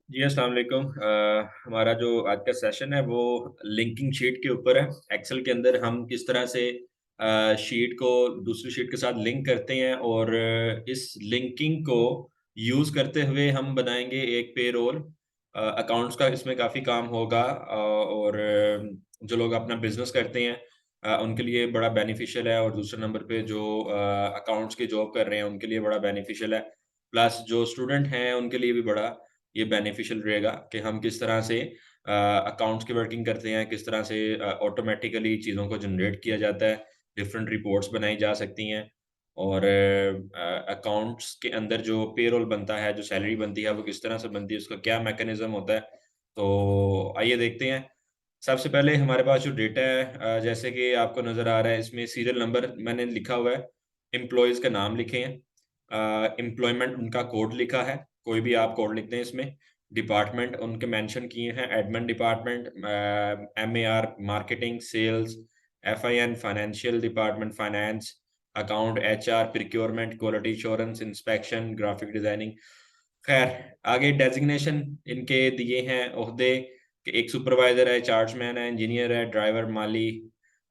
जी, अस्सलाम वालेकुम। हमारा जो आज का सेशन है वो लिंकिंग शीट के ऊपर है। एक्सेल के अंदर हम किस तरह से शीट को दूसरी शीट के साथ लिंक करते हैं और इस लिंकिंग को यूज़ करते हुए हम बनाएँगे एक पेरोल। अकाउंट्स का इसमें काफ़ी काम होगा और जो लोग अपना बिज़नेस करते हैं उनके लिए बड़ा बेनिफिशियल है और दूसरे नंबर पे जो अकाउंट्स की जॉब कर रहे हैं उनके लिए बड़ा बेनिफिशियल है। प्लस जो स्टूडेंट हैं उनके लिए भी बड़ा ये बेनिफिशियल रहेगा कि हम किस तरह से अकाउंट्स की वर्किंग करते हैं, किस तरह से ऑटोमैटिकली चीज़ों को जनरेट किया जाता है, डिफरेंट रिपोर्ट्स बनाई जा सकती हैं और अकाउंट्स के अंदर जो पेरोल बनता है, जो सैलरी बनती है, वो किस तरह से बनती है, उसका क्या मैकेनिज़्म होता है। तो आइए देखते हैं। सबसे पहले हमारे पास जो डेटा है जैसे कि आपको नज़र आ रहा है इसमें सीरियल नंबर मैंने लिखा हुआ है, एम्प्लॉइज़ का नाम लिखे हैं, एम्प्लॉयमेंट उनका कोड लिखा है, कोई भी आप कोड लिख दें इसमें। डिपार्टमेंट उनके मेंशन किए हैं, admin department, MAR marketing, sales, FIN financial department, finance, account, HR, procurement, quality assurance, inspection, graphic designing. खैर, आगे डेज़िग्नेशन इनके दिए हैं ओहदे कि एक सुपरवाइज़र है, चार्जमैन है, इंजीनियर है, driver, Mali,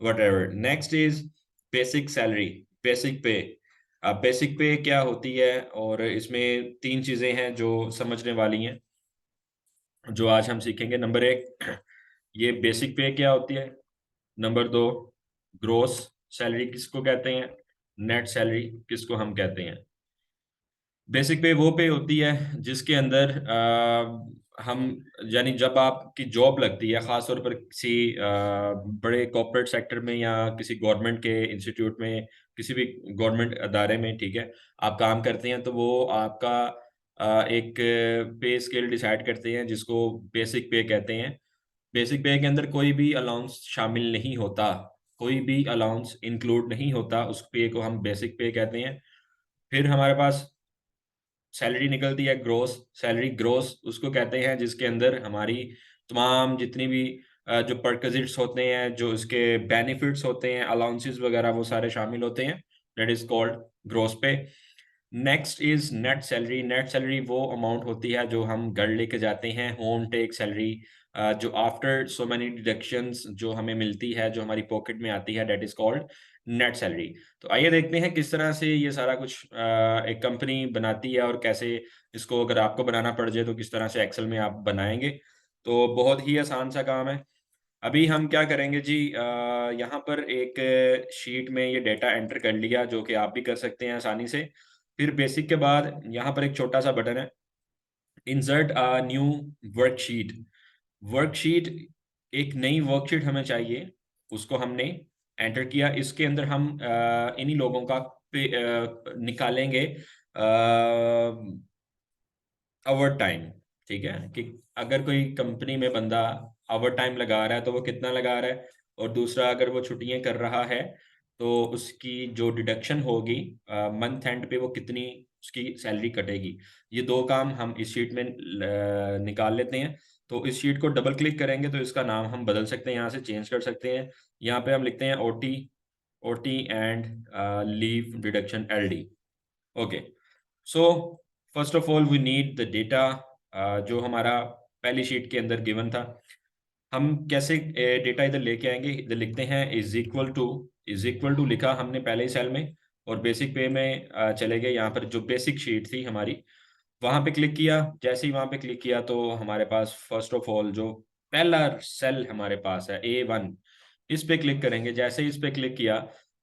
whatever. Next is basic salary, basic पे। अब बेसिक पे क्या होती है और इसमें 3 चीज़ें हैं जो समझने वाली हैं, जो आज हम सीखेंगे। नंबर 1 ये बेसिक पे क्या होती है? नंबर 2 ग्रॉस सैलरी किसको कहते हैं? नेट सैलरी किसको हम कहते हैं? बेसिक पे वो पे होती है जिसके अंदर हम यानी जब आपकी जॉब लगती है ख़ास तौर पर किसी बड़े कॉर्पोरेट सेक्टर में या किसी गवर्नमेंट के इंस्टीट्यूट में, किसी भी गवर्नमेंट अदारे में, ठीक है? आप काम करते हैं तो वो आपका एक पे स्केल डिसाइड करते हैं जिसको बेसिक पे कहते हैं। बेसिक पे के अंदर कोई भी अलाउंस शामिल नहीं होता, कोई भी अलाउंस इंक्लूड नहीं होता, उस पे को हम बेसिक पे कहते हैं। फिर हमारे पास सैलरी निकलती है ग्रॉस, सैलरी ग्रॉस उसको कहते हैं जिसके अंदर हमारी तमाम जितनी भी जो परक्विज़िट्स होते हैं, जो इसके बेनिफिट्स होते हैं, अलाउंसेस वगैरह वो सारे शामिल होते हैं। दैट इज़ कॉल्ड ग्रॉस पे। Next is net salary. Net salary वो अमाउंट होती है जो हम घर लेके जाते हैं, होम टेक सैलरी जो आफ्टर सो मेनी डिडक्शंस जो हमें मिलती है, जो हमारी पॉकेट में आती है, that is called net salary. तो आइए देखते हैं किस तरह से ये सारा कुछ एक कंपनी बनाती है और कैसे इसको अगर आपको बनाना पड़ जाए तो किस तरह से एक्सेल में आप बनाएँगे। तो बहुत ही आसान सा काम है। अभी हम क्या करेंगे जी यहाँ पर एक शीट में ये डेटा एंटर कर लिया जो कि आप भी कर सकते हैं आसानी से। फिर बेसिक के बाद यहाँ पर एक छोटा-सा बटन है, इंसर्ट न्यू वर्कशीट। वर्कशीट एक नई वर्कशीट हमें चाहिए, उसको हमने एंटर किया। इसके अंदर हम इन्हीं लोगों का निकालेंगे ओवरटाइम, ठीक है? कि अगर कोई कंपनी में बंदा ओवरटाइम लगा रहा है, तो वो कितना लगा रहा है और दूसरा अगर वो छुट्टियाँ कर रहा है, तो उसकी जो डिडक्शन होगी मंथ एंड पे वो कितनी उसकी सैलरी कटेगी। ये 2 काम हम इस शीट में निकाल लेते हैं। तो इस शीट को डबल क्लिक करेंगे तो इसका नाम हम बदल सकते हैं, यहाँ से चेंज कर सकते हैं। यहाँ पे हम लिखते हैं OT OT and leave deduction LD. Okay. So first of all we need the data जो हमारा पहली शीट के अंदर गिवन था। हम कैसे डेटा इधर लेके आएँगे? इधर लिखते हैं इज़ इक्वल टू लिखा हमने पहले ही सेल में और बेसिक पे में चले गए यहाँ पर जो बेसिक शीट थी हमारी, वहाँ पे क्लिक किया। जैसे ही वहाँ पे क्लिक किया तो हमारे पास फर्स्ट ऑफ ऑल जो पहला सेल हमारे पास है A1 इस पे क्लिक करेंगे। जैसे ही इस पे क्लिक किया,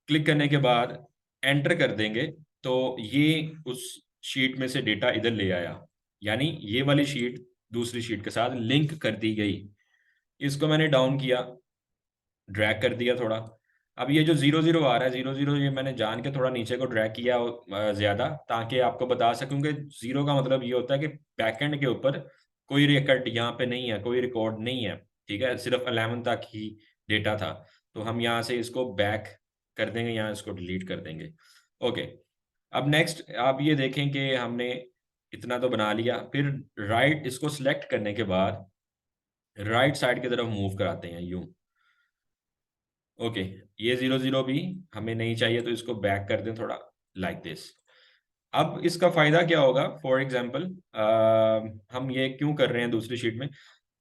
क्लिक करने के बाद एंटर कर देंगे, तो ये उस शीट में से डेटा इधर ले आया। यानी ये वाली शीट दूसरी शीट के साथ लिंक कर दी गई। इसको मैंने डाउन किया, ड्रैग कर दिया थोड़ा। अब ये जो 0-0 आ रहा है, 0-0 ये मैंने जान के थोड़ा नीचे को ड्रैग किया ज़्यादा ताकि आपको बता सकूँ कि 0 का मतलब ये होता है कि बैकएंड के ऊपर कोई रिकॉर्ड यहाँ पे नहीं है, कोई रिकॉर्ड नहीं है, ठीक है? सिर्फ़ 11 तक ही डेटा था। तो हम यहाँ से इसको बैक कर देंगे, यहाँ इसको डिलीट कर देंगे। ओके, अब नेक्स्ट आप ये देखें कि हमने इतना तो बना लिया, फिर राइट इसको सेलेक्ट करने के बाद राइट साइड की तरफ मूव कराते हैं यूँ। ओके, ये 0-0 भी हमें नहीं चाहिए तो इसको बैक कर दें थोड़ा लाइक दिस। अब इसका फायदा क्या होगा, फॉर एग्जाम्पल हम ये क्यों कर रहे हैं दूसरी शीट में।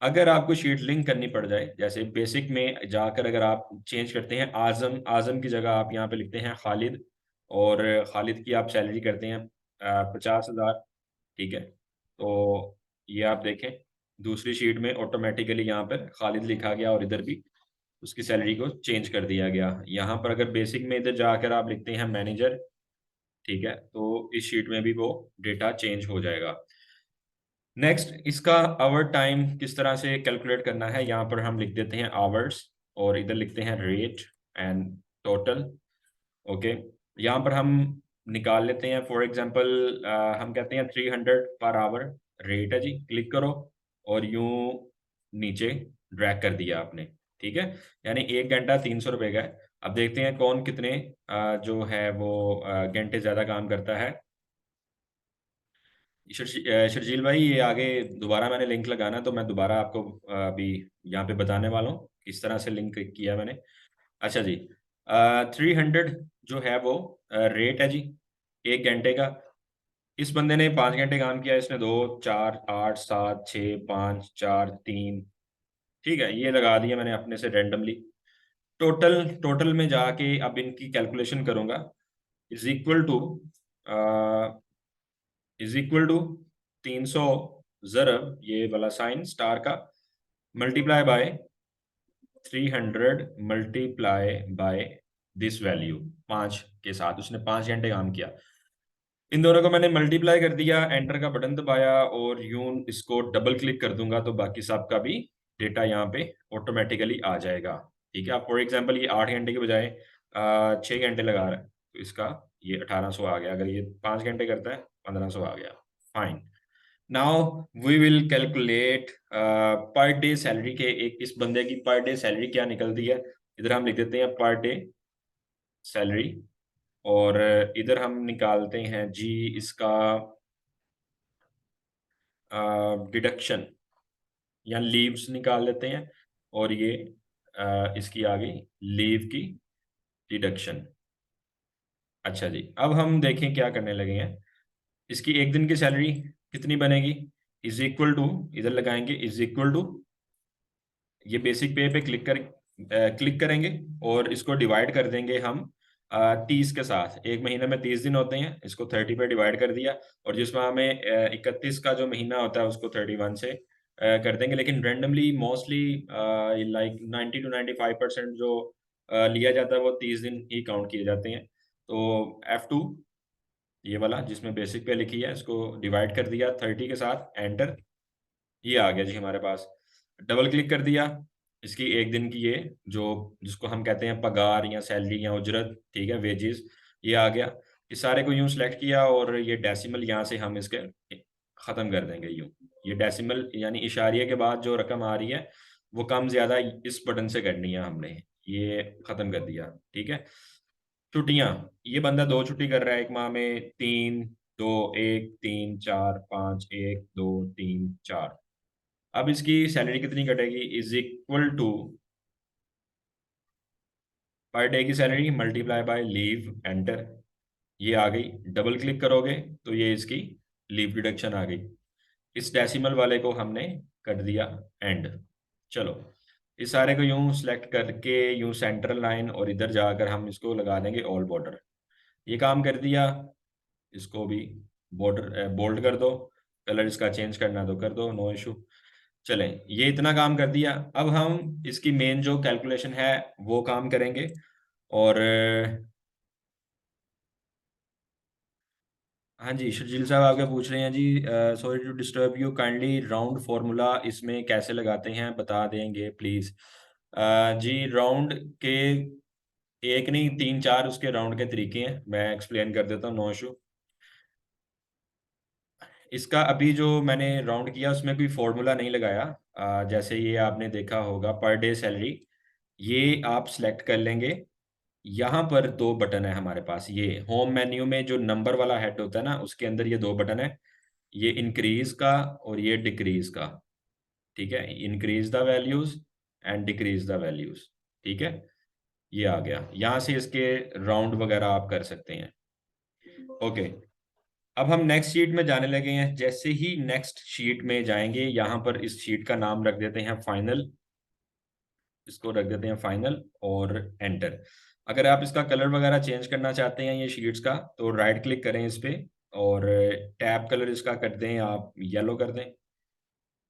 अगर आपको शीट लिंक करनी पड़ जाए, जैसे बेसिक में जाकर अगर आप चेंज करते हैं आजम, आजम की जगह आप यहाँ पे लिखते हैं खालिद, और खालिद की आप सैलरी करते हैं 50,000, ठीक है। तो ये आप देखें दूसरी शीट में ऑटोमेटिकली यहाँ पर खालिद लिखा गया और इधर भी उसकी सैलरी को चेंज कर दिया गया। यहाँ पर अगर बेसिक में इधर जाकर आप लिखते हैं मैनेजर, ठीक है, तो इस शीट में भी वो डेटा चेंज हो जाएगा। नेक्स्ट, इसका आवर टाइम किस तरह से कैलकुलेट करना है, यहाँ पर हम लिख देते हैं आवर्स और इधर लिखते हैं रेट एंड टोटल। ओके, यहाँ पर हम निकाल लेते हैं, फॉर एग्जांपल हम कहते हैं 300 पर आवर रेट है जी, क्लिक करो और यूं नीचे ड्रैग कर दिया आपने, ठीक है। यानी 1 घंटा 300 रुपये का है। अब देखते हैं कौन कितने जो है वो घंटे ज़्यादा काम करता है। शर्जील भाई, ये आगे दोबारा मैंने लिंक लगाना, तो मैं दोबारा आपको अभी यहाँ पे बताने वाला हूँ किस तरह से लिंक किया मैंने। अच्छा जी, 300 जो है वो रेट है जी 1 घंटे का। इस बंदे ने 5 घंटे काम किया, इसने 2 4 8 7 6 5 4 3, ठीक है, ये लगा दिया मैंने अपने से रेंडमली। टोटल, टोटल में जाके अब इनकी कैलकुलेशन करूंगा। Is equal to is equal to 300 ज़रब ये वाला साइन स्टार का, multiply by 300 multiply by this value 5 के साथ। उसने 5 घंटे काम किया। इन दोनों को मैंने मल्टीप्लाई कर दिया, एंटर का बटन दबाया और यूं इसको डबल क्लिक कर दूंगा तो बाकी सब का भी डेटा यहाँ पे ऑटोमेटिकली आ जाएगा, ठीक है। अब फॉर एग्जांपल ये 8 घंटे के बजाय 6 घंटे लगा रहा है, तो इसका ये 1800 आ गया। अगर ये 5 घंटे करता है 1500 आ गया। Fine. Now we will calculate per day salary के, एक इस बंदे की पर डे सैलरी क्या निकलती है। इधर हम लिख देते हैं पर डे सैलरी, और इधर हम निकालते हैं जी इसका डिडक्शन या लीव्स निकाल लेते हैं, और ये इसकी आ गई लीव की डिडक्शन। अच्छा जी, अब हम देखें क्या करने लगे हैं। इसकी एक दिन की सैलरी कितनी बनेगी, इज इक्वल टू, इधर लगाएंगे इज इक्वल टू, ये बेसिक पे क्लिक करेंगे और इसको डिवाइड कर देंगे हम 30 के साथ। एक महीने में 30 दिन होते हैं, इसको 30 पे डिवाइड कर दिया, और जिसमें हमें 31 का जो महीना होता है उसको 31 से कर देंगे। लेकिन रेंडमली मोस्टली लाइक 90 to 95% जो लिया जाता है वो 30 दिन ही काउंट किए जाते हैं। तो F2 ये वाला जिसमें बेसिक पे लिखी है, इसको डिवाइड कर दिया 30 के साथ, एंटर, ये आ गया जी हमारे पास। डबल क्लिक कर दिया, इसकी एक दिन की ये जो जिसको हम कहते हैं पगार या सैलरी या उजरत, ठीक है, वेजेस, ये आ गया। इस सारे को यूं सेलेक्ट किया और ये डेसिमल यहाँ से हम इसके ख़त्म कर देंगे यूं। ये डेसिमल यानी इशारिये के बाद जो रकम आ रही है वो कम ज़्यादा इस बटन से करनी है हमने, ये ख़त्म कर दिया, ठीक है। छुट्टियाँ, ये बंदा 2 छुट्टी कर रहा है एक माह में, 3 2 1 3 4 5 1 2 3 4। अब इसकी सैलरी कितनी कटेगी, is equal to per day की salary multiply by leave, enter, ये आ गई। डबल क्लिक करोगे तो ये इसकी लीव डिडक्शन आ गई। इस डेसिमल वाले को हमने कर दिया एंड। चलो, इस सारे को यूं सेलेक्ट करके यूं सेंट्रल लाइन और इधर जाकर हम इसको लगा देंगे ऑल बॉर्डर। ये काम कर दिया। इसको भी बॉर्डर बोल्ड कर दो, कलर इसका चेंज करना तो कर दो, नो इशू। चलें, ये इतना काम कर दिया। अब हम इसकी मेन जो कैलकुलेशन है वो काम करेंगे। और हाँ जी, शर्जील साहब आपके पूछ रहे हैं जी, sorry to disturb you, kindly round formula इसमें कैसे लगाते हैं बता देंगे प्लीज़। जी, राउंड के एक नहीं 3 4 उसके राउंड के तरीके हैं, मैं एक्सप्लेन कर देता हूँ, नो इशू। इसका अभी जो मैंने राउंड किया उसमें कोई फॉर्मूला नहीं लगाया। जैसे ये आपने देखा होगा पर डे सैलरी, ये आप सेलेक्ट कर लेंगे। यहाँ पर 2 बटन है हमारे पास, ये होम मेन्यू में जो नंबर वाला हेड होता है ना उसके अंदर ये 2 बटन है, ये इंक्रीज का और ये डिक्रीज का, ठीक है। Increase the values and decrease the values, ठीक है। ये आ गया, यहाँ से इसके राउंड वगैरह आप कर सकते हैं। ओके, अब हम नेक्स्ट शीट में जाने लगे हैं। जैसे ही नेक्स्ट शीट में जाएंगे, यहाँ पर इस शीट का नाम रख देते हैं फाइनल, इसको रख देते हैं फाइनल और एंटर। अगर आप इसका कलर वगैरह चेंज करना चाहते हैं ये शीट्स का, तो राइट क्लिक करें इस पे और टैब कलर इसका कर दें आप येलो कर दें।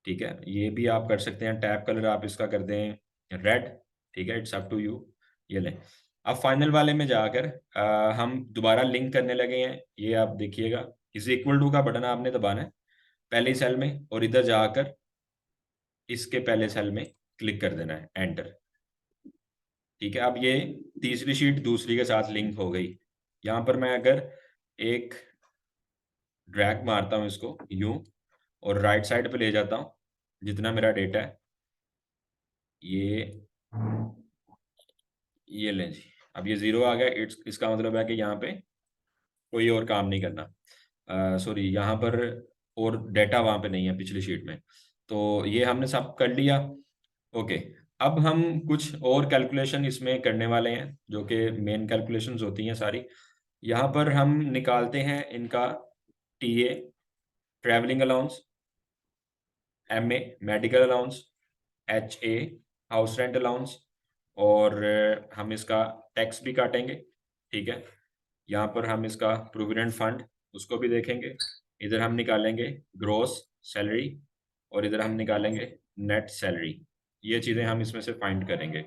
ठीक है, ये भी आप कर सकते हैं, टैब कलर आप इसका कर दें रेड। ठीक है, इट्स अप टू यू। ये लें। अब फाइनल वाले में जाकर हम दोबारा लिंक करने लगे हैं। ये आप देखिएगा, इज इक्वल टू का बटन आपने दबाना है पहले सेल में, और इधर जाकर इसके पहले सेल में क्लिक कर देना है, एंटर। ठीक है, अब ये तीसरी शीट दूसरी के साथ लिंक हो गई। यहाँ पर मैं अगर एक ड्रैग मारता हूँ इसको यूं और राइट साइड पे ले जाता हूँ जितना मेरा डेटा है, ये लें जी। अब ये जीरो आ गया, इसका मतलब है कि यहाँ पे कोई और काम नहीं करना। सॉरी, यहाँ पर और डेटा वहाँ पे नहीं है पिछली शीट में। तो ये हमने सब कर लिया। ओके, अब हम कुछ और कैलकुलेशन इसमें करने वाले हैं जो कि मेन कैलकुलेशंस होती हैं सारी। यहाँ पर हम निकालते हैं इनका TA travelling allowance, MA medical allowance, HA house rent allowance, और हम इसका टैक्स भी काटेंगे। ठीक है, यहाँ पर हम इसका प्रोविडेंट फंड उसको भी देखेंगे। इधर हम निकालेंगे ग्रॉस सैलरी और इधर हम निकालेंगे नेट सैलरी। ये चीज़ें हम इसमें से फाइंड करेंगे।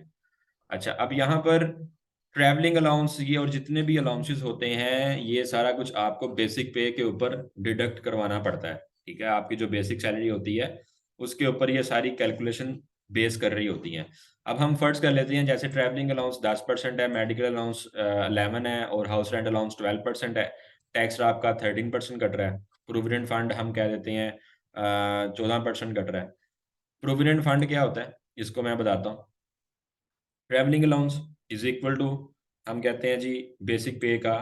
अच्छा, अब यहाँ पर ट्रैवलिंग अलाउंस ये और जितने भी अलाउंसेस होते हैं, ये सारा कुछ आपको बेसिक पे के ऊपर डिडक्ट करवाना पड़ता है। ठीक है, आपकी जो बेसिक सैलरी होती है उसके ऊपर ये सारी कैलकुलेशन बेस कर रही होती हैं। अब हम फर्स्ट कर लेते हैं, जैसे ट्रैवलिंग अलाउंस 10% है, मेडिकल अलाउंस 11 है और हाउस रेंट अलाउंस 12% है। टैक्स आपका 13% कट रहा है। प्रोविडेंट फंड हम कह देते हैं 14% कट रहा है। प्रोविडेंट फंड क्या होता है इसको मैं बताता हूँ। Travelling allowance is equal to, हम कहते हैं जी बेसिक पे का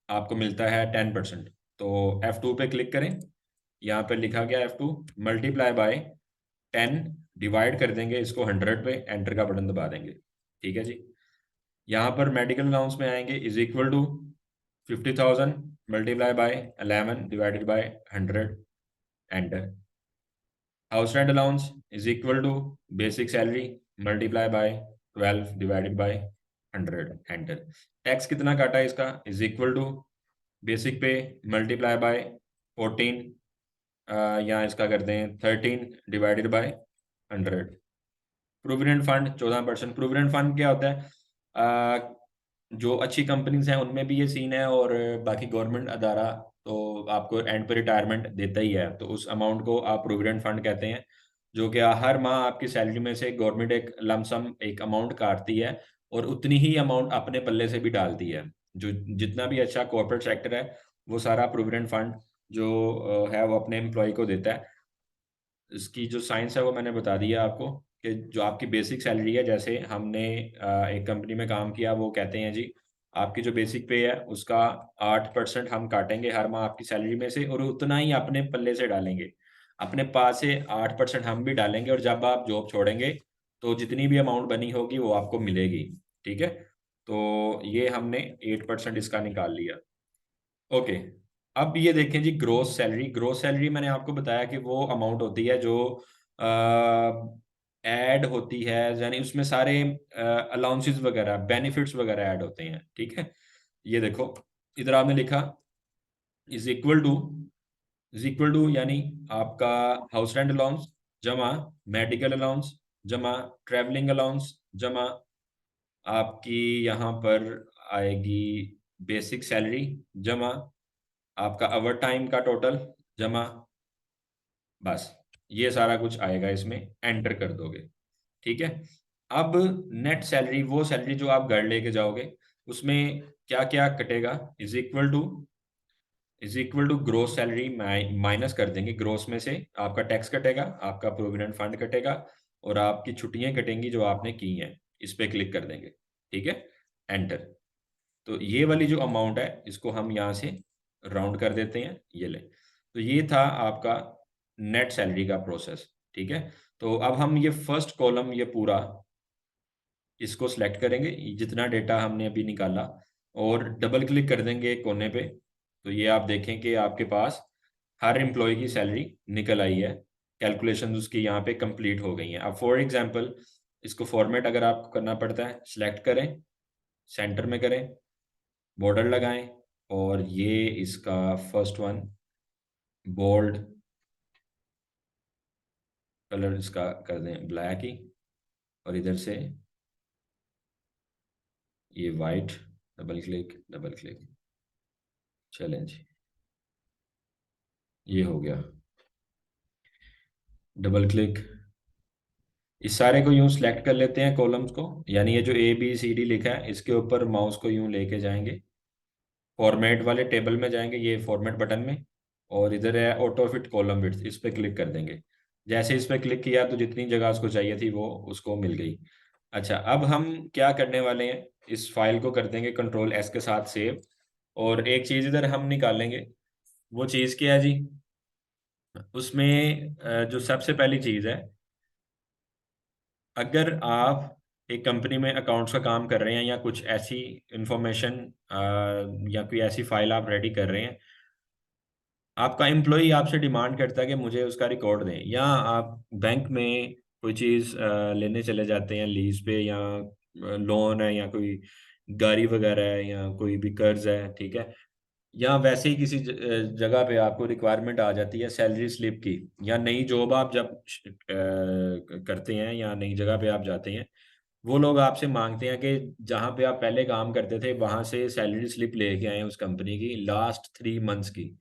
आपको मिलता है 10%। तो F2 पे क्लिक करें, यहाँ पे लिखा गया F2 मल्टीप्लाई बाय 10, डिवाइड कर देंगे इसको 100 पे, एंटर का बटन दबा देंगे। ठीक है जी। यहाँ पर मेडिकल अलाउंस में आएंगे, is equal to 50,000 multiply by 11 divided by 100, enter. House rent allowance is equal to basic salary multiply by 12 divided by 100, enter. Tax कितना काटा है इसका, is equal to basic pay multiply by 14, यहाँ इसका कर दें 13 divided by 100। Provident fund 14%। Provident fund क्या होता है, जो अच्छी कंपनीज हैं उनमें भी ये सीन है, और बाकी गवर्नमेंट अदारा तो आपको एंड पे रिटायरमेंट देता ही है, तो उस अमाउंट को आप प्रोविडेंट फंड कहते हैं। जो कि हर माह आपकी सैलरी में से गवर्नमेंट एक लमसम एक अमाउंट काटती है और उतनी ही अमाउंट अपने पल्ले से भी डालती है। जो जितना भी अच्छा कॉर्पोरेट सेक्टर है वो सारा प्रोविडेंट फंड जो है वो अपने एम्प्लॉय को देता है। इसकी जो साइंस है वो मैंने बता दिया आपको, कि जो आपकी बेसिक सैलरी है, जैसे हमने एक कंपनी में काम किया, वो कहते हैं जी आपकी जो बेसिक पे है उसका 8% हम काटेंगे हर माह आपकी सैलरी में से, और उतना ही अपने पल्ले से डालेंगे। अपने पास से 8% हम भी डालेंगे, और जब आप जॉब छोड़ेंगे तो जितनी भी अमाउंट बनी होगी वो आपको मिलेगी। ठीक है, तो ये हमने 8% इसका निकाल लिया। ओके, अब ये देखें जी ग्रोस सैलरी। ग्रोस सैलरी मैंने आपको बताया कि वो अमाउंट होती है जो ऐड होती है, यानी उसमें सारे अलाउंसेस वगैरह बेनिफिट्स वगैरह ऐड होते हैं। ठीक है, ये देखो इधर आपने लिखा is equal to, is equal to यानी आपका हाउस रेंट अलाउंस जमा मेडिकल अलाउंस जमा ट्रैवलिंग अलाउंस जमा आपकी यहाँ पर आएगी बेसिक सैलरी जमा आपका ओवर टाइम का टोटल जमा, बस ये सारा कुछ आएगा इसमें, एंटर कर दोगे। ठीक है, अब नेट सैलरी वो सैलरी जो आप घर लेके जाओगे उसमें क्या क्या कटेगा, is equal to gross salary minus कर देंगे। ग्रोस में से आपका टैक्स कटेगा, आपका प्रोविडेंट फंड कटेगा और आपकी छुट्टियां कटेंगी जो आपने की हैं। इस पे क्लिक कर देंगे। ठीक है, एंटर। तो ये वाली जो अमाउंट है इसको हम यहाँ से राउंड कर देते हैं, ये ले। तो ये था आपका नेट सैलरी का प्रोसेस। ठीक है, तो अब हम ये फर्स्ट कॉलम ये पूरा इसको सिलेक्ट करेंगे जितना डेटा हमने अभी निकाला, और डबल क्लिक कर देंगे एक कोने पे, तो ये आप देखें कि आपके पास हर एम्प्लॉय की सैलरी निकल आई है, कैलकुलेशन उसकी यहाँ पे कंप्लीट हो गई हैं। अब फॉर एग्जांपल इसको फॉर्मेट अगर आपको करना पड़ता है, सेलेक्ट करें, सेंटर में करें, बॉर्डर लगाएं, और ये इसका फर्स्ट वन बोल्ड कलर इसका कर दें ब्लैक ही, और इधर से ये white, double click double click, चलें जी, ये हो गया, डबल क्लिक। इस सारे को यूं सेलेक्ट कर लेते हैं कॉलम्स को, यानी ये जो ABCD लिखा है इसके ऊपर माउस को यूं लेके जाएंगे, फॉर्मेट वाले टेबल में जाएंगे, ये फॉर्मेट बटन में, और इधर है ऑटो फिट कॉलम विड्थ, इस पे क्लिक कर देंगे। जैसे इस पे क्लिक किया तो जितनी जगह उसको चाहिए थी वो उसको मिल गई। अच्छा, अब हम क्या करने वाले हैं, इस फाइल को कर देंगे Ctrl+S के साथ सेव, और एक चीज़ इधर हम निकालेंगे। वो चीज़ क्या है जी, उसमें जो सबसे पहली चीज़ है, अगर आप एक कंपनी में अकाउंट्स का काम कर रहे हैं या कुछ ऐसी इंफॉर्मेशन या कोई ऐसी फाइल आप रेडी कर रहे हैं, आपका एम्प्लॉय आपसे डिमांड करता है कि मुझे उसका रिकॉर्ड दें, या आप बैंक में कोई चीज़ लेने चले जाते हैं लीज पे, या लोन है, या कोई गाड़ी वगैरह है, या कोई भी कर्ज है, ठीक है, या वैसे ही किसी जगह पे आपको रिक्वायरमेंट आ जाती है सैलरी स्लिप की, या नई जॉब आप जब करते हैं या नई जगह पे आप जाते हैं, वो लोग आपसे मांगते हैं कि जहाँ पे आप पहले काम करते थे वहां से सैलरी स्लिप लेके आए उस कंपनी की लास्ट 3 मंथ्स की।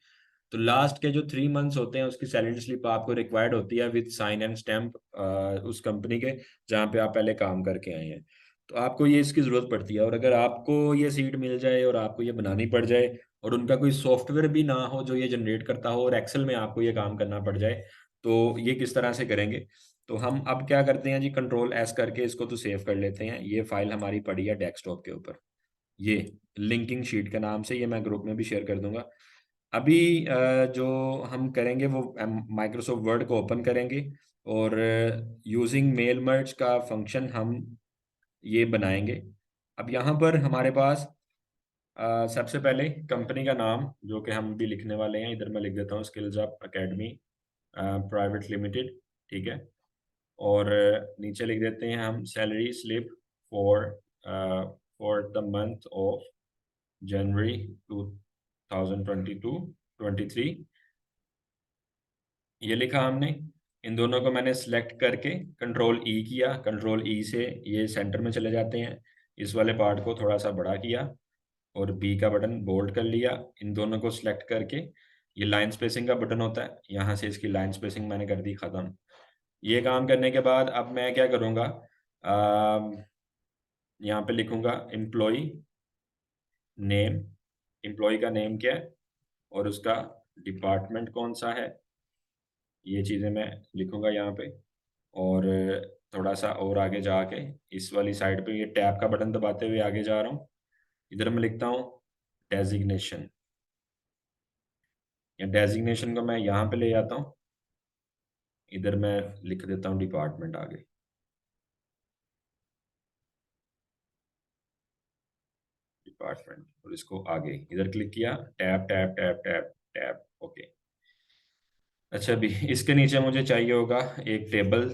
तो लास्ट के जो 3 मंथ्स होते हैं उसकी सैलरी स्लिप आपको रिक्वायर्ड होती है विद साइन एंड स्टैम्प उस कंपनी के जहाँ पे आप पहले काम करके आए हैं। तो आपको ये इसकी ज़रूरत पड़ती है, और अगर आपको ये सीट मिल जाए और आपको ये बनानी पड़ जाए, और उनका कोई सॉफ्टवेयर भी ना हो जो ये जनरेट करता हो, और एक्सेल में आपको ये काम करना पड़ जाए, तो ये किस तरह से करेंगे। तो हम अब क्या करते हैं जी, Ctrl+S करके इसको तो सेव कर लेते हैं। ये फाइल हमारी पड़ी है डेस्कटॉप के ऊपर, ये लिंकिंग शीट के नाम से, ये मैं ग्रुप में भी शेयर कर दूंगा। अभी जो हम करेंगे वो माइक्रोसॉफ्ट वर्ड को ओपन करेंगे, और यूजिंग मेल मर्ज का फंक्शन हम ये बनाएंगे। अब यहाँ पर हमारे पास सबसे पहले कंपनी का नाम जो कि हम भी लिखने वाले हैं, इधर मैं लिख देता हूँ skills up academy private limited, ठीक है, और नीचे लिख देते हैं हम salary slip for for the month of January 2022-23, ये लिखा हमने। इन दोनों को मैंने सेलेक्ट करके Ctrl+E किया, Ctrl+E से ये सेंटर में चले जाते हैं। इस वाले पार्ट को थोड़ा सा बड़ा किया, और B का बटन बोल्ड कर लिया। इन दोनों को सिलेक्ट करके, ये लाइन स्पेसिंग का बटन होता है, यहाँ से इसकी लाइन स्पेसिंग मैंने कर दी ख़त्म। ये काम करने के बाद अब मैं क्या करूँगा, यहाँ पे लिखूँगा एम्प्लॉय नेम, एम्प्लॉय का नेम क्या है और उसका डिपार्टमेंट कौन सा है, ये चीज़ें मैं लिखूँगा यहाँ पे। और थोड़ा सा और आगे जाके इस वाली साइड पे ये टैब का बटन दबाते हुए आगे जा रहा हूँ, इधर मैं लिखता हूँ डेजिग्नेशन, या डेजिग्नेशन को मैं यहाँ पे ले जाता हूँ, इधर मैं लिख देता हूँ डिपार्टमेंट आगे, डिपार्टमेंट, और इसको आगे इधर क्लिक किया, tab tab tab tab tab, okay. अच्छा, अभी इसके नीचे मुझे चाहिए होगा एक टेबल,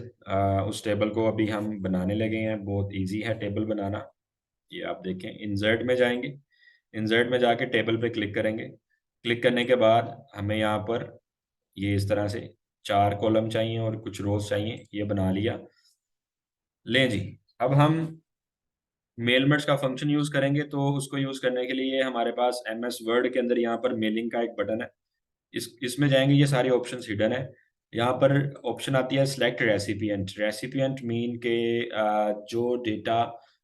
उस टेबल को अभी हम बनाने लगे हैं, बहुत इजी है टेबल बनाना। ये आप देखें, इंसर्ट में जाएंगे, इंसर्ट में जाके टेबल पे क्लिक करेंगे। क्लिक करने के बाद हमें यहाँ पर ये इस तरह से 4 कॉलम चाहिए और कुछ रोज चाहिए, ये बना लिया। लें जी, अब हम मेल मर्ज का फंक्शन यूज करेंगे, तो उसको यूज करने के लिए हमारे पास MS वर्ड के अंदर यहाँ पर मेलिंग का एक बटन है, इसमें जाएंगे, ये सारे ऑप्शंस हिडन है। यहाँ पर ऑप्शन आती है सिलेक्ट रेसिपिएंट, रेसिपिएंट मीन के जो डेटा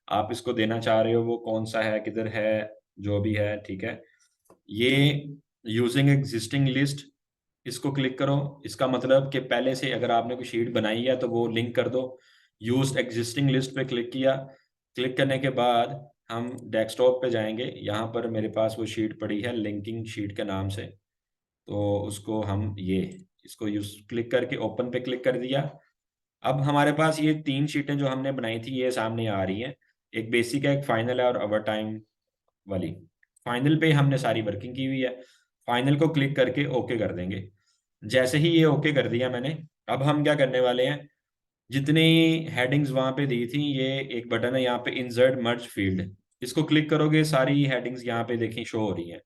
आप इसको देना चाह रहे हो वो कौन सा है, किधर है, जो भी है, ठीक है। ये यूजिंग एग्जिस्टिंग लिस्ट, इसको क्लिक करो, इसका मतलब कि पहले से अगर आपने कोई शीट बनाई है तो वो लिंक कर दो। यूज एग्जिस्टिंग लिस्ट पे क्लिक किया, क्लिक करने के बाद हम डेस्कटॉप पे जाएंगे, यहाँ पर मेरे पास वो शीट पड़ी है लिंकिंग शीट के नाम से, तो उसको हम ये इसको यूज क्लिक करके ओपन पे क्लिक कर दिया। अब हमारे पास ये 3 शीटें जो हमने बनाई थी ये सामने आ रही हैं, एक बेसिक है, एक फाइनल है, और ओवर टाइम वाली। फाइनल पे हमने सारी वर्किंग की हुई है। फाइनल को क्लिक करके ओके कर देंगे। जैसे ही ये ओके कर दिया मैंने, अब हम क्या करने वाले हैं, जितनी हेडिंग्स वहां पे दी थी, ये एक बटन है यहाँ पे इंसर्ट मर्ज फील्ड, इसको क्लिक करोगे सारी हेडिंग्स यहाँ पे देखी शो हो रही हैं।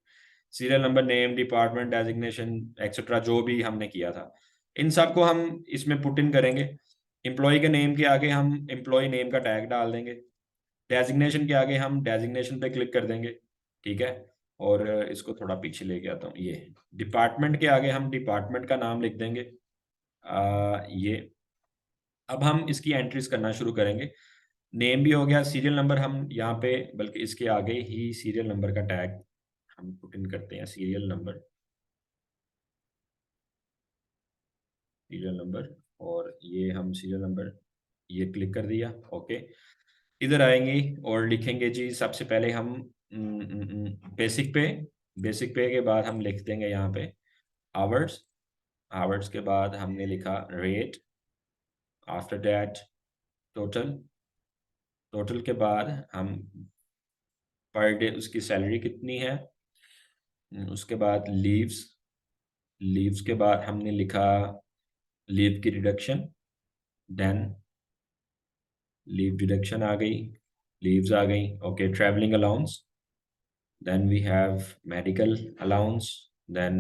Serial number, name, department, designation, etcetera, जो भी हमने किया था, इन सबको हम इसमें पुट इन करेंगे। एम्प्लॉय के नेम के आगे हम एम्प्लॉय नेम का टैग डाल देंगे। डेजिग्नेशन के आगे हम डेजिग्नेशन पे क्लिक कर देंगे। ठीक है। और इसको थोड़ा पीछे लेके आता हूँ। ये डिपार्टमेंट के आगे हम डिपार्टमेंट का नाम लिख देंगे। ये अब हम इसकी एंट्रीज करना शुरू करेंगे। नेम भी हो गया, सीरियल नंबर हम यहाँ पे, बल्कि इसके आगे ही सीरियल नंबर का टैग हम पुट इन करते हैं। सीरियल नंबर, सीरियल नंबर, और ये हम सीरियल नंबर ये क्लिक कर दिया। ओके, इधर आएंगे और लिखेंगे जी, सबसे पहले हम बेसिक पे, बेसिक पे के बाद हम लिख देंगे यहाँ पे आवर्स। आवर्स के बाद हमने लिखा rate, after that total, total के बाद हम पर डे उसकी सैलरी कितनी है। उसके बाद लीव्स, लीव्स के बाद हमने लिखा लीव की डिडक्शन, देन लीव डिडक्शन आ गई, लीव्स आ गई। Okay, travelling allowance, then we have medical allowance, then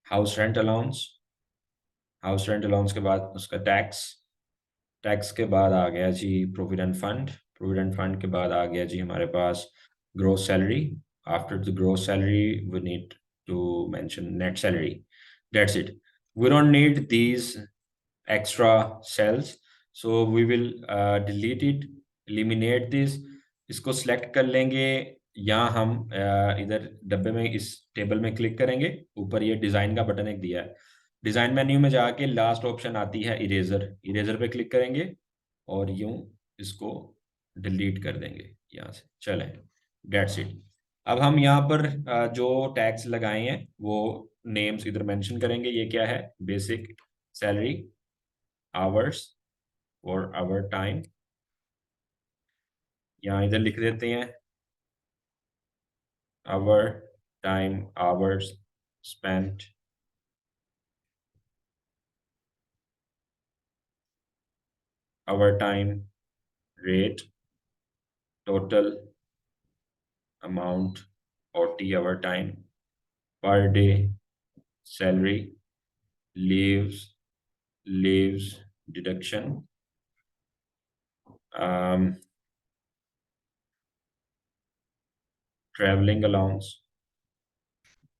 house rent allowance, house rent allowance के बाद उसका टैक्स, टैक्स के बाद आ गया जी प्रोविडेंट फंड, प्रोविडेंट फंड के बाद आ गया जी हमारे पास gross salary. After the gross salary we need to mention net salary. That's it, we don't need these extra cells, so we will delete it, eliminate this। इसको select कर लेंगे। यहाँ हम इधर डब्बे में इस टेबल में क्लिक करेंगे, ऊपर ये डिजाइन का बटन एक दिया है, डिजाइन मेन्यू में जाके लास्ट ऑप्शन आती है इरेजर, इरेजर पे क्लिक करेंगे और यूं इसको डिलीट कर देंगे यहाँ से। चलें, डेट्स इट। अब हम यहाँ पर जो टैग्स लगाए हैं वो नेम्स इधर मेंशन करेंगे। ये क्या है, बेसिक सैलरी, आवर्स और आवर टाइम, यहाँ इधर लिख देते हैं overtime, hours spent, overtime rate, total amount 40 overtime, per day salary, leaves, leaves deduction, travelling allowance,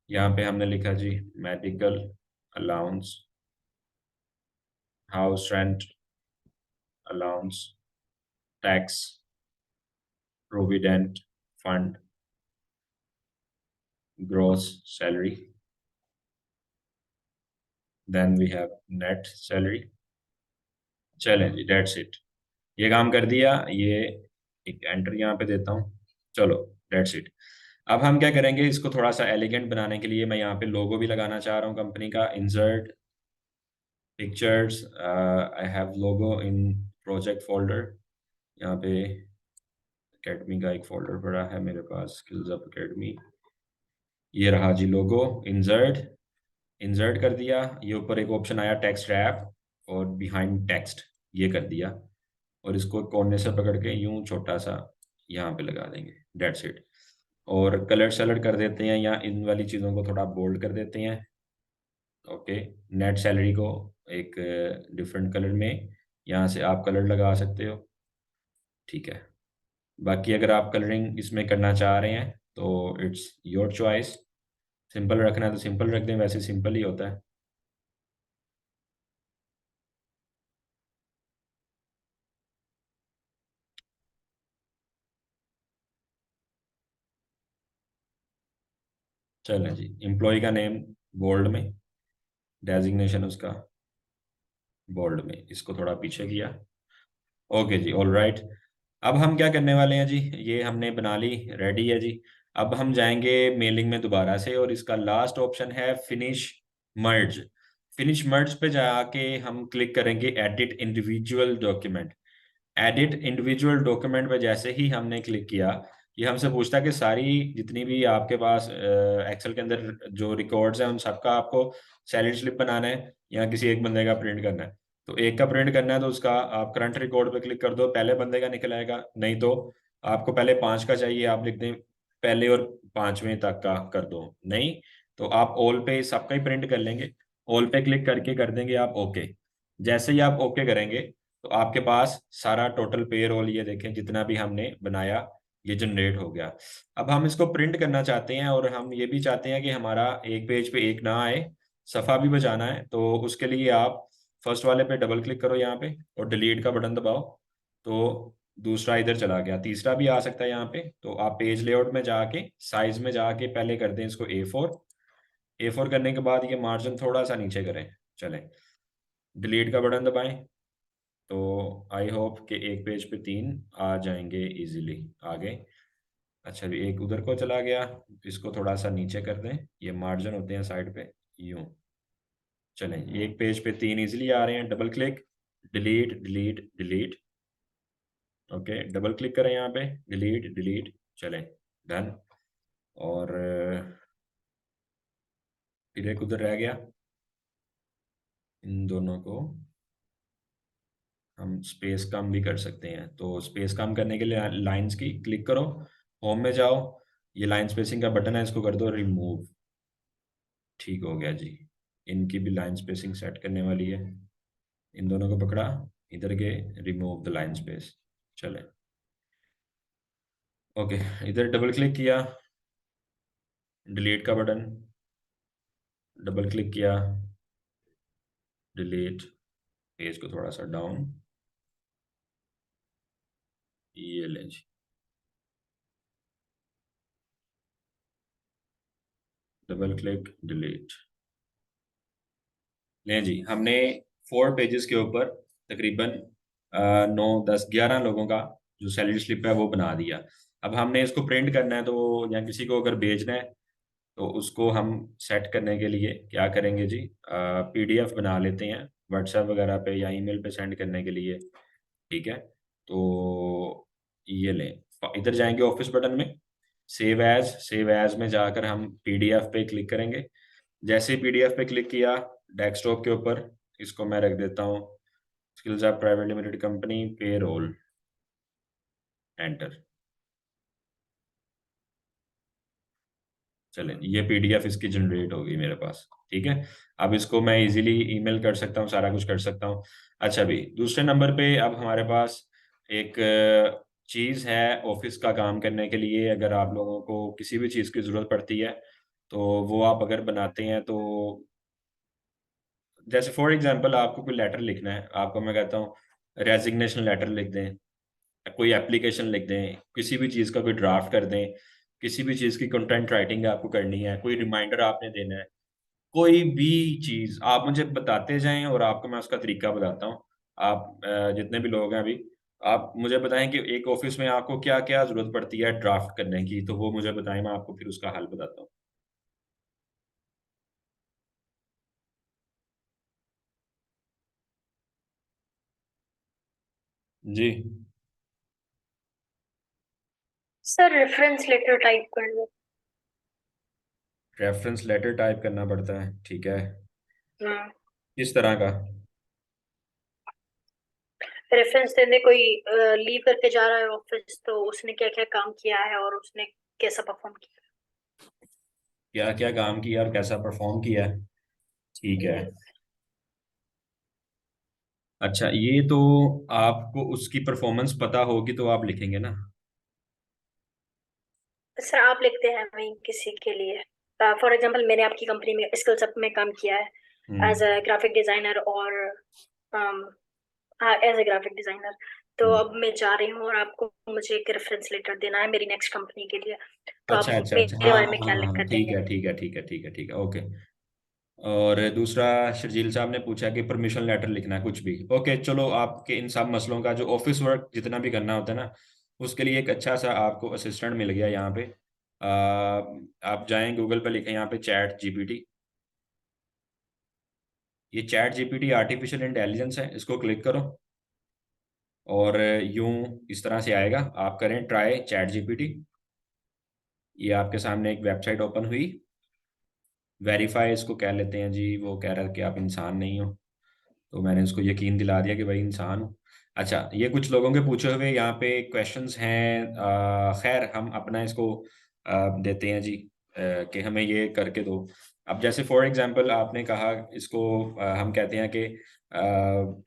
यहाँ पे हमने लिखा जी medical allowance, house rent allowance, tax, provident fund, gross salary, then we have net salary. चलें जी, that's it, ये काम कर दिया। ये एक एंटर यहाँ पे देता हूँ। चलो, डेट्स इट। अब हम क्या करेंगे, इसको थोड़ा सा एलिगेंट बनाने के लिए मैं यहाँ पे लोगो भी लगाना चाह रहा हूँ कंपनी का। Insert pictures, I have logo in project folder. यहाँ पे अकेडमी का एक फोल्डर पड़ा है मेरे पास, स्किल्स ऑफ अकेडमी। ये रहा जी लोगो। इंसर्ट, इंसर्ट कर दिया। ये ऊपर एक ऑप्शन आया टेक्स्ट रैप और बिहाइंड टेक्स्ट, ये कर दिया। और इसको कोने से पकड़ के यूं छोटा सा यहाँ पे लगा देंगे। That's it. और कलर सेलेक्ट कर देते हैं, या इन वाली चीज़ों को थोड़ा बोल्ड कर देते हैं। ओके, नेट सैलरी को एक डिफरेंट कलर में यहाँ से आप कलर लगा सकते हो। ठीक है, बाकी अगर आप कलरिंग इसमें करना चाह रहे हैं तो इट्स योर चॉइस। सिंपल रखना है तो सिंपल रख दें, वैसे सिंपल ही होता है। चलें जी, एम्प्लॉय का नेम बोल्ड में, डेजिग्नेशन उसका बोल्ड में, इसको थोड़ा पीछे किया। ओके जी, ऑल राइट। अब हम क्या करने वाले हैं जी, ये हमने बना ली, रेडी है जी। अब हम जाएंगे मेलिंग में दोबारा से, और इसका लास्ट ऑप्शन है फिनिश मर्ज। फिनिश मर्ज पे जाके हम क्लिक करेंगे edit individual document. Edit individual document पे जैसे ही हमने क्लिक किया, ये हमसे पूछता है कि सारी जितनी भी आपके पास एक्सेल के अंदर जो रिकॉर्ड्स हैं उन सबका आपको सैलरी स्लिप बनाना है या किसी एक बंदे का प्रिंट करना है। तो एक का प्रिंट करना है तो उसका आप करंट रिकॉर्ड पे क्लिक कर दो, पहले बंदे का निकल आएगा। नहीं तो आपको पहले 5 का चाहिए, आप लिख दें पहले और 5वें तक का कर दो। नहीं तो आप ऑल पे सबका ही प्रिंट कर लेंगे। ऑल पे क्लिक करके कर देंगे आप ओके। जैसे ही आप ओके करेंगे तो आपके पास सारा टोटल पे रोल, ये देखें जितना भी हमने बनाया ये जनरेट हो गया। अब हम इसको प्रिंट करना चाहते हैं और हम ये भी चाहते हैं कि हमारा एक पेज पे एक ना आए, सफ़ा भी बचाना है। तो उसके लिए आप फर्स्ट वाले पे डबल क्लिक करो यहाँ पे और डिलीट का बटन दबाओ। तो दूसरा इधर चला गया, तीसरा भी आ सकता है यहाँ पे। तो आप पेज लेआउट में जाके साइज में जाके पहले कर दें इसको A4। A4 करने के बाद ये मार्जिन थोड़ा सा नीचे करें। चलें, डिलीट का बटन दबाएं। तो आई होप कि एक पेज पे 3 आ जाएंगे इजीली आगे। अच्छा भी एक उधर को चला गया, इसको थोड़ा सा नीचे कर दें, ये मार्जिन होते हैं साइड पे यूं। चलें, एक पेज पे 3 इजीली आ रहे हैं। Double click, delete delete delete. Okay, double click करें यहाँ पे, डिलीट डिलीट। चलें, डन। और फिर एक उधर रह गया, इन दोनों को हम स्पेस कम भी कर सकते हैं। तो स्पेस कम करने के लिए लाइंस की क्लिक करो, होम में जाओ, ये लाइन स्पेसिंग का बटन है, इसको कर दो रिमूव। ठीक हो गया जी। इनकी भी लाइन स्पेसिंग सेट करने वाली है। इन दोनों को पकड़ा, इधर के रिमूव द लाइन स्पेस। चले, ओके, इधर डबल क्लिक किया, डिलीट का बटन, डबल क्लिक किया, डिलीट, पेज को थोड़ा सा डाउन, ये ले जी, डबल क्लिक, डिलीट। ले जी, हमने 4 पेजेस के ऊपर तकरीबन 9 10 11 लोगों का जो सैलरी स्लिप है वो बना दिया। अब हमने इसको प्रिंट करना है तो, या किसी को अगर भेजना है तो उसको हम सेट करने के लिए क्या करेंगे जी, PDF बना लेते हैं व्हाट्सएप वगैरह पे या ईमेल पे सेंड करने के लिए। ठीक है, तो ये लें, इधर जाएंगे ऑफिस बटन में, सेव एज में जाकर हम PDF पे क्लिक करेंगे। जैसे ही PDF पे क्लिक किया, डेस्कटॉप के ऊपर इसको मैं रख देता हूँ, skills of private limited company पे रोल, एंटर। चलें, ये PDF इसकी जनरेट होगी मेरे पास। ठीक है, अब इसको मैं इजीली ईमेल कर सकता हूँ, सारा कुछ कर सकता हूँ। अच्छा भी दूसरे नंबर पे अब हमारे पास एक चीज़ है ऑफिस का काम करने के लिए। अगर आप लोगों को किसी भी चीज़ की ज़रूरत पड़ती है तो वो आप अगर बनाते हैं तो, जैसे फॉर एग्जांपल आपको कोई लेटर लिखना है, आपको मैं कहता हूँ रेजिग्नेशन लेटर लिख दें, कोई एप्लीकेशन लिख दें, किसी भी चीज़ का कोई ड्राफ्ट कर दें, किसी भी चीज़ की कंटेंट राइटिंग आपको करनी है, कोई रिमाइंडर आपने देना है, कोई भी चीज़ आप मुझे बताते जाएं और आपको मैं उसका तरीका बताता हूँ। आप जितने भी लोग हैं अभी, आप मुझे बताएं कि एक ऑफिस में आपको क्या-क्या ज़रूरत पड़ती है ड्राफ्ट करने की, तो वो मुझे बताएं, मैं आपको फिर उसका हल बताता हूँ। जी, सर रेफरेंस लेटर टाइप कर लो। रेफरेंस लेटर टाइप करना पड़ता है, ठीक है। हाँ। किस तरह का? रेफरेंस देने, कोई लीव करके जा रहा है ऑफिस तो उसने क्या क्या काम किया है और उसने कैसा परफॉर्म किया। क्या-क्या काम किया और कैसा परफॉर्म किया है? ठीक है। अच्छा, ये तो आपको उसकी परफॉर्मेंस पता होगी तो आप लिखेंगे ना? सर आप लिखते हैं वही किसी के लिए। फॉर एग्जांपल मैंने आपकी कंपनी में स्किल्स अप में काम किया है as hmm. A graphic designer, और एज अ ग्राफिक डिजाइनर। तो हम्म। अब मैं जा रही हूँ और आपको मुझे एक रेफरेंस लेटर देना है मेरी नेक्स्ट कंपनी के लिए। तो अच्छा आप अच्छा अच्छा, मेरे हाँ बारे हाँ में क्या हाँ लिख हाँ, कर ठीक देंगे। है ठीक है ठीक है ठीक है ठीक है, ओके। और दूसरा, शर्जील साहब ने पूछा कि परमिशन लेटर लिखना है कुछ भी। ओके, चलो, आपके इन सब मसलों का जो ऑफिस वर्क जितना भी करना होता है ना, उसके लिए एक अच्छा सा आपको असिस्टेंट मिल गया यहाँ पे। आप जाएं गूगल पे, लिखें यहाँ पे ChatGPT। ये ChatGPT आर्टिफिशियल इंटेलिजेंस है, इसको क्लिक करो और यूं इस तरह से आएगा। आप करें ट्राई ChatGPT। ये आपके सामने एक वेबसाइट ओपन हुई। वेरीफाई इसको कह लेते हैं जी, वो कह रहा है कि आप इंसान नहीं हो, तो मैंने उसको यकीन दिला दिया कि भाई इंसान हूँ। अच्छा, ये कुछ लोगों के पूछे हुए यहाँ पे क्वेश्चंस हैं। खैर हम अपना इसको देते हैं जी, कि हमें ये करके दो। अब जैसे फॉर एग्जांपल आपने कहा इसको, हम कहते हैं कि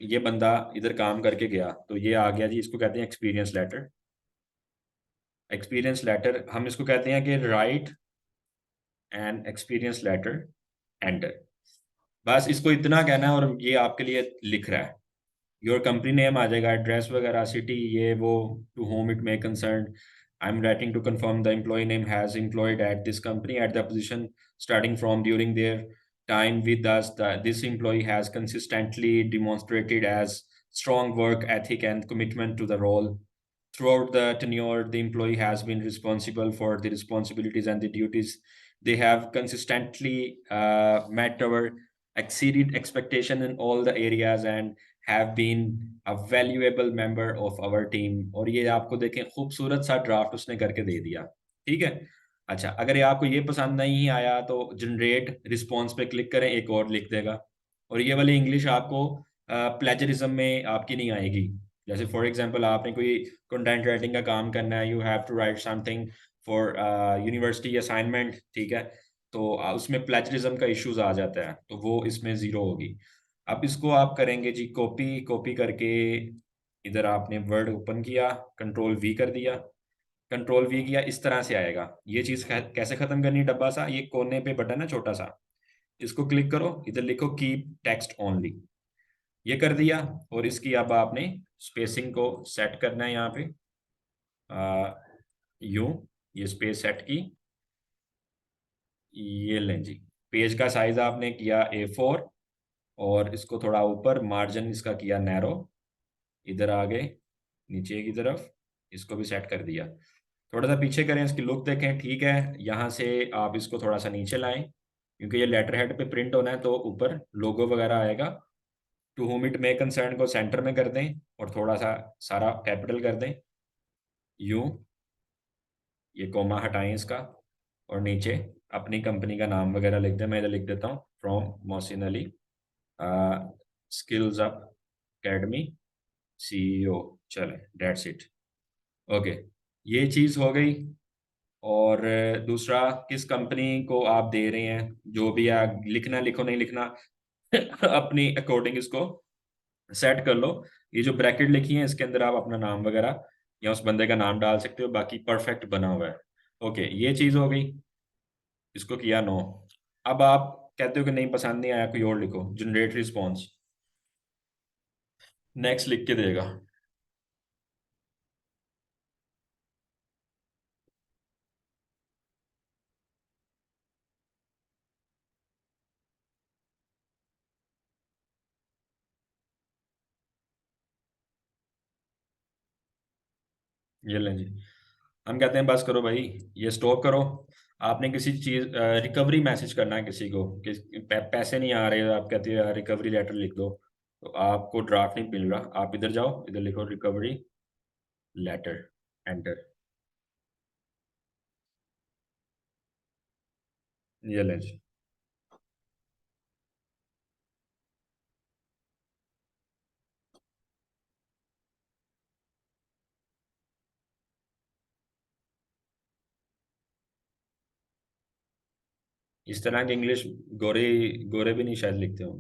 ये बंदा इधर काम करके गया, तो ये आ गया जी, इसको कहते हैं एक्सपीरियंस लेटर। एक्सपीरियंस लेटर हम इसको कहते हैं कि write and experience letter, enter. बस इसको इतना कहना है और ये आपके लिए लिख रहा है। योर कंपनी नेम आ जाएगा, एड्रेस वगैरह, सिटी, ये वो, to whom it may concern. I am writing to confirm the employ name has employed at this company at the position starting from during their time with us. This employee has consistently demonstrated as strong work ethic and commitment to the role. Throughout the tenure, the employee has been responsible for the responsibilities and the duties. They have consistently met our exceeded expectation in all the areas and have been a valuable member of our team। और ये आपको देखें खूबसूरत सा draft उसने करके दे दिया। ठीक है। अच्छा, अगर ये आपको ये पसंद नहीं आया तो जनरेट रिस्पॉन्स पे क्लिक करें, एक और लिख देगा। और ये वाली इंग्लिश आपको प्लेजरिज्म में आपकी नहीं आएगी। जैसे फॉर एग्जांपल आपने कोई कंटेंट राइटिंग का काम करना है, you have to write something for university assignment, ठीक है, तो उसमें प्लेजरिज्म का इश्यूज आ जाता है, तो वो इसमें ज़ीरो होगी। अब इसको आप करेंगे जी कॉपी, कॉपी करके इधर आपने वर्ड ओपन किया, कंट्रोल वी कर दिया, कंट्रोल वी किया, इस तरह से आएगा। ये चीज़ कैसे ख़त्म करनी है, डब्बा सा, ये कोने पे बटन है छोटा सा, इसको क्लिक करो, इधर लिखो कीप टेक्स्ट ओनली, ये कर दिया। और इसकी अब आपने स्पेसिंग को सेट करना है यहाँ पे, यूं, ये स्पेस सेट की, ये लें जी। पेज का साइज आपने किया A4, और इसको थोड़ा ऊपर, मार्जिन इसका किया नैरो, इधर आगे नीचे की तरफ, इसको भी सेट कर दिया। थोड़ा सा पीछे करें, इसकी लुक देखें, ठीक है। यहाँ से आप इसको थोड़ा सा नीचे लाएं, क्योंकि ये लेटर हेड पे प्रिंट होना है, तो ऊपर लोगो वगैरह आएगा। To whom it may concern को सेंटर में कर दें, और थोड़ा सा सारा कैपिटल कर दें, यूं, ये कोमा हटाएं इसका, और नीचे अपनी कंपनी का नाम वगैरह लिख दें। मैं इधर लिख देता हूँ from Mohsin Ali, skills up academy, CEO। चले, डेट्स इट। ओके, ये चीज़ हो गई। और दूसरा, किस कंपनी को आप दे रहे हैं, जो भी आप लिखना, लिखो नहीं लिखना अपनी अकॉर्डिंग इसको सेट कर लो। ये जो ब्रैकेट लिखी है इसके अंदर आप अपना नाम वगैरह या उस बंदे का नाम डाल सकते हो, बाकी परफेक्ट बना हुआ है। ओके, ये चीज़ हो गई, इसको किया नो। अब आप कहते हो कि नहीं पसंद नहीं आया, कोई और लिखो, जनरेट रिस्पॉन्स, नेक्स्ट लिख के देगा। ये लें जी, हम कहते हैं बस करो भाई, ये स्टॉप करो। आपने किसी चीज रिकवरी मैसेज करना है किसी को कि पैसे नहीं आ रहे, आप कहते हो रिकवरी लेटर लिख दो, तो आपको ड्राफ्ट नहीं मिल रहा, आप इधर जाओ, इधर लिखो रिकवरी लेटर, एंटर। ये लें जी। इस तरह की इंग्लिश गोरे, गोरे भी नहीं शायद लिखते हो।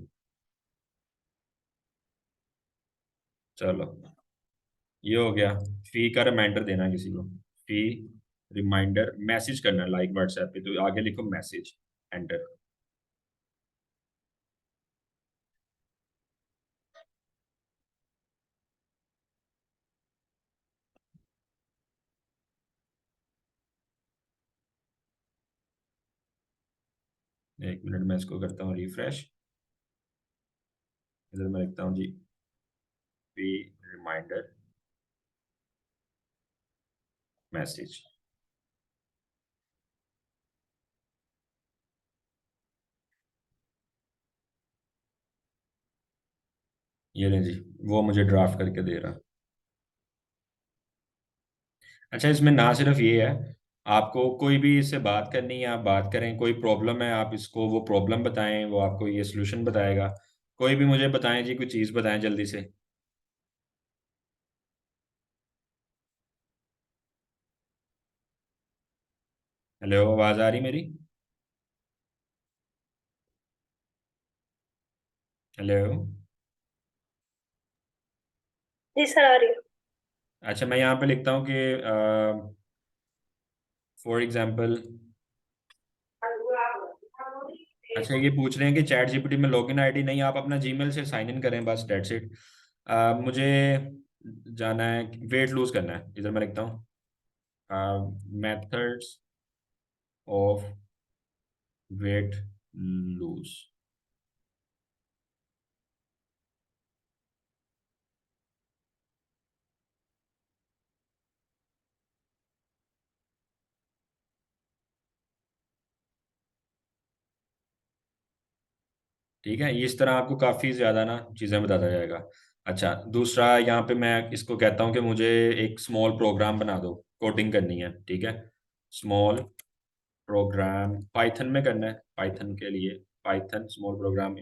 चलो, ये हो गया। फी का रिमाइंडर देना किसी को, फी रिमाइंडर मैसेज करना लाइक व्हाट्सएप पे, तो आगे लिखो मैसेज, एंटर। 1 मिनट में इसको करता हूँ रिफ्रेश। इधर मैं लिखता हूँ जी फी रिमाइंडर मैसेज। ये लें जी, वो मुझे ड्राफ्ट करके दे रहा। अच्छा, इसमें ना सिर्फ ये है, आपको कोई भी इससे बात करनी है आप बात करें, कोई प्रॉब्लम है आप इसको वो प्रॉब्लम बताएं, वो आपको ये सोल्यूशन बताएगा। कोई भी मुझे बताएं जी, कोई चीज़ बताएं जल्दी से। हेलो, आवाज़ आ रही मेरी? हेलो। जी सर, आ रही हूँ। अच्छा, मैं यहाँ पे लिखता हूँ कि फॉर एग्जांपल, अच्छा ये पूछ रहे हैं कि चैट जीपीटी में लॉगिन आईडी नहीं, आप अपना जीमेल से साइन इन करें बस, डेट्स इट। मुझे जाना है, वेट लूज करना है, इधर मैं लिखता हूँ मेथड्स ऑफ वेट लूज। ठीक है, इस तरह आपको काफ़ी ज़्यादा ना चीज़ें बताता जाएगा। अच्छा, दूसरा यहाँ पे मैं इसको कहता हूँ कि मुझे एक स्मॉल प्रोग्राम बना दो, कोडिंग करनी है, ठीक है। स्मॉल प्रोग्राम पाइथन में करना है, पाइथन के लिए पाइथन स्मॉल प्रोग्राम